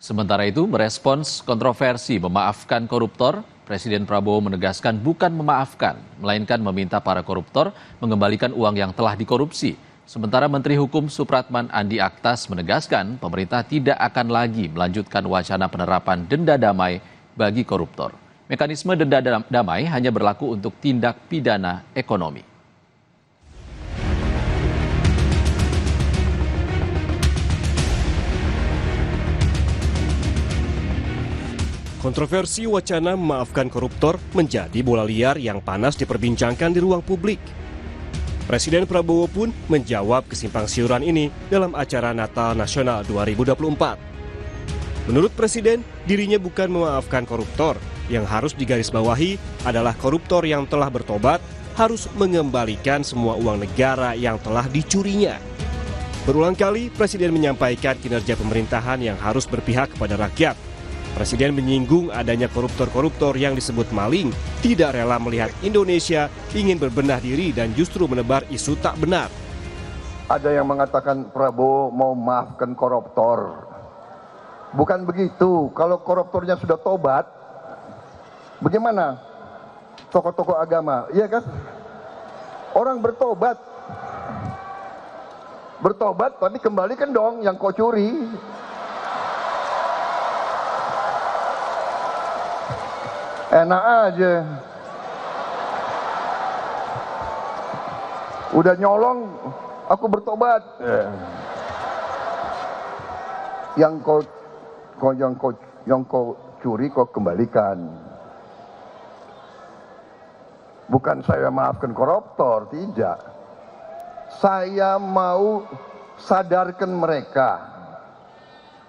Sementara itu, merespons kontroversi memaafkan koruptor, Presiden Prabowo menegaskan bukan memaafkan, melainkan meminta para koruptor mengembalikan uang yang telah dikorupsi. Sementara Menteri Hukum Supratman Andi Aktas menegaskan pemerintah tidak akan lagi melanjutkan wacana penerapan denda damai bagi koruptor. Mekanisme denda damai hanya berlaku untuk tindak pidana ekonomi. Kontroversi wacana memaafkan koruptor menjadi bola liar yang panas diperbincangkan di ruang publik. Presiden Prabowo pun menjawab kesimpang siuran ini dalam acara Natal Nasional 2024. Menurut Presiden, dirinya bukan memaafkan koruptor. Yang harus digarisbawahi adalah koruptor yang telah bertobat harus mengembalikan semua uang negara yang telah dicurinya. Berulang kali Presiden menyampaikan kinerja pemerintahan yang harus berpihak kepada rakyat. Presiden menyinggung adanya koruptor-koruptor yang disebut maling, tidak rela melihat Indonesia ingin berbenah diri dan justru menebar isu tak benar. Ada yang mengatakan Prabowo mau maafkan koruptor. Bukan begitu, kalau koruptornya sudah tobat, bagaimana tokoh-tokoh agama, iya kan? Orang bertobat tapi kembalikan dong yang kau curi. Enak aja. Udah nyolong, aku bertobat. Yang kau curi kau kembalikan. Bukan saya maafkan koruptor, tidak. Saya mau sadarkan mereka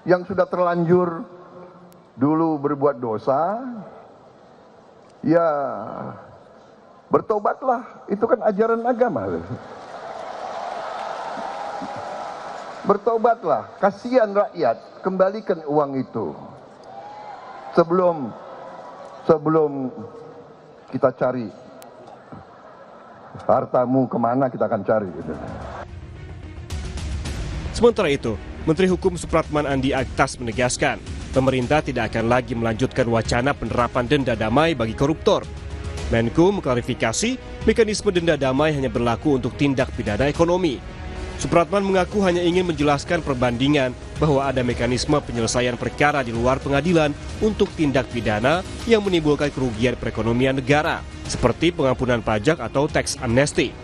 yang sudah terlanjur dulu berbuat dosa. Ya, bertobatlah, itu kan ajaran agama. Bertobatlah, kasihan rakyat, kembalikan uang itu. Sebelum kita cari hartamu kemana, kita akan cari. Sementara itu, Menteri Hukum Supratman Andi Aktas menegaskan, pemerintah tidak akan lagi melanjutkan wacana penerapan denda damai bagi koruptor. Menko mengklarifikasi, mekanisme denda damai hanya berlaku untuk tindak pidana ekonomi. Supratman mengaku hanya ingin menjelaskan perbandingan bahwa ada mekanisme penyelesaian perkara di luar pengadilan untuk tindak pidana yang menimbulkan kerugian perekonomian negara, seperti pengampunan pajak atau tax amnesty.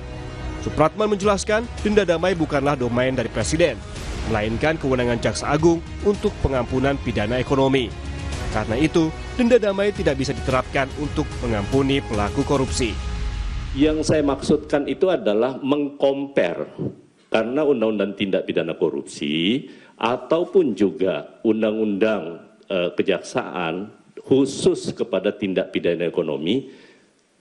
Supratman menjelaskan, denda damai bukanlah domain dari Presiden, melainkan kewenangan Jaksa Agung untuk pengampunan pidana ekonomi. Karena itu, denda damai tidak bisa diterapkan untuk mengampuni pelaku korupsi. Yang saya maksudkan itu adalah mengcompare, karena Undang-Undang Tindak Pidana Korupsi ataupun juga Undang-Undang Kejaksaan khusus kepada tindak pidana ekonomi,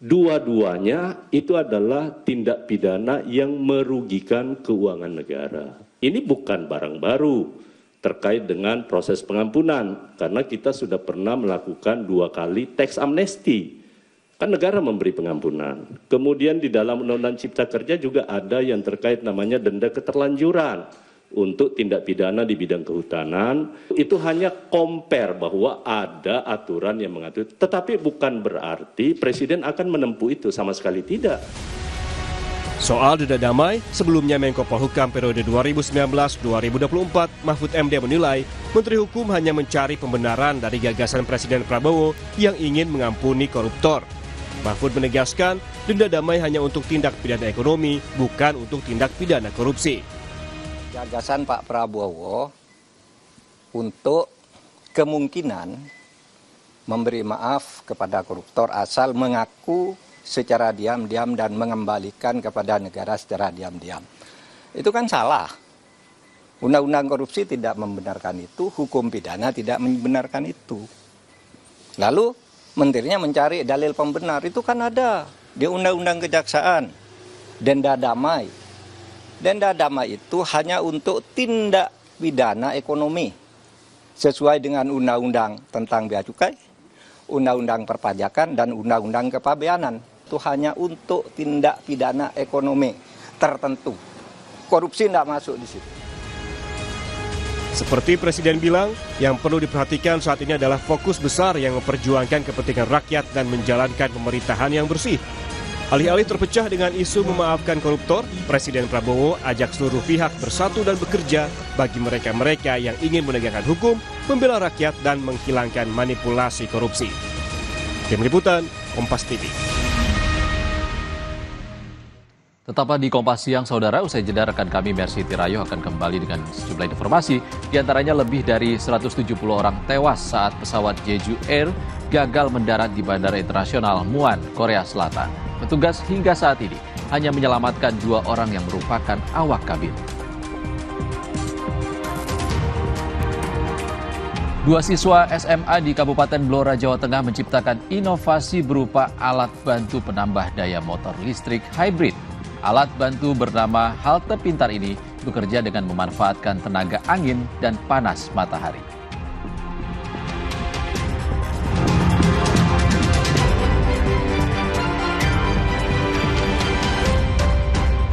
dua-duanya itu adalah tindak pidana yang merugikan keuangan negara. Ini bukan barang baru terkait dengan proses pengampunan, karena kita sudah pernah melakukan 2 kali tax amnesty. Kan negara memberi pengampunan. Kemudian di dalam Undang-Undang Cipta Kerja juga ada yang terkait namanya denda keterlanjuran untuk tindak pidana di bidang kehutanan. Itu hanya compare bahwa ada aturan yang mengatur, tetapi bukan berarti Presiden akan menempuh itu, sama sekali tidak. Soal denda damai, sebelumnya Menko Polhukam periode 2019-2024, Mahfud MD menilai Menteri Hukum hanya mencari pembenaran dari gagasan Presiden Prabowo yang ingin mengampuni koruptor. Mahfud menegaskan, denda damai hanya untuk tindak pidana ekonomi, bukan untuk tindak pidana korupsi. Gagasan Pak Prabowo untuk kemungkinan memberi maaf kepada koruptor asal mengaku secara diam-diam dan mengembalikan kepada negara secara diam-diam. Itu kan salah. Undang-undang korupsi tidak membenarkan itu, hukum pidana tidak membenarkan itu. Lalu menterinya mencari dalil pembenar, itu kan ada di Undang-Undang Kejaksaan, denda damai. Denda damai itu hanya untuk tindak pidana ekonomi, sesuai dengan Undang-Undang tentang Bea Cukai, Undang-Undang Perpajakan, dan Undang-Undang Kepabeanan. Itu hanya untuk tindak pidana ekonomi tertentu. Korupsi tidak masuk di situ. Seperti Presiden bilang, yang perlu diperhatikan saat ini adalah fokus besar yang memperjuangkan kepentingan rakyat dan menjalankan pemerintahan yang bersih. Alih-alih terpecah dengan isu memaafkan koruptor, Presiden Prabowo ajak seluruh pihak bersatu dan bekerja bagi mereka-mereka yang ingin menegakkan hukum, membela rakyat, dan menghilangkan manipulasi korupsi. Tim Liputan, Kompas TV. Tetaplah di Kompas Siang, Saudara. Usai jeda, rekan kami Mercy Tirayo akan kembali dengan sejumlah informasi. Di antaranya lebih dari 170 orang tewas saat pesawat Jeju Air gagal mendarat di Bandara Internasional Muan, Korea Selatan. Petugas hingga saat ini hanya menyelamatkan 2 orang yang merupakan awak kabin. 2 siswa SMA di Kabupaten Blora, Jawa Tengah menciptakan inovasi berupa alat bantu penambah daya motor listrik hybrid. Alat bantu bernama Halte Pintar ini bekerja dengan memanfaatkan tenaga angin dan panas matahari.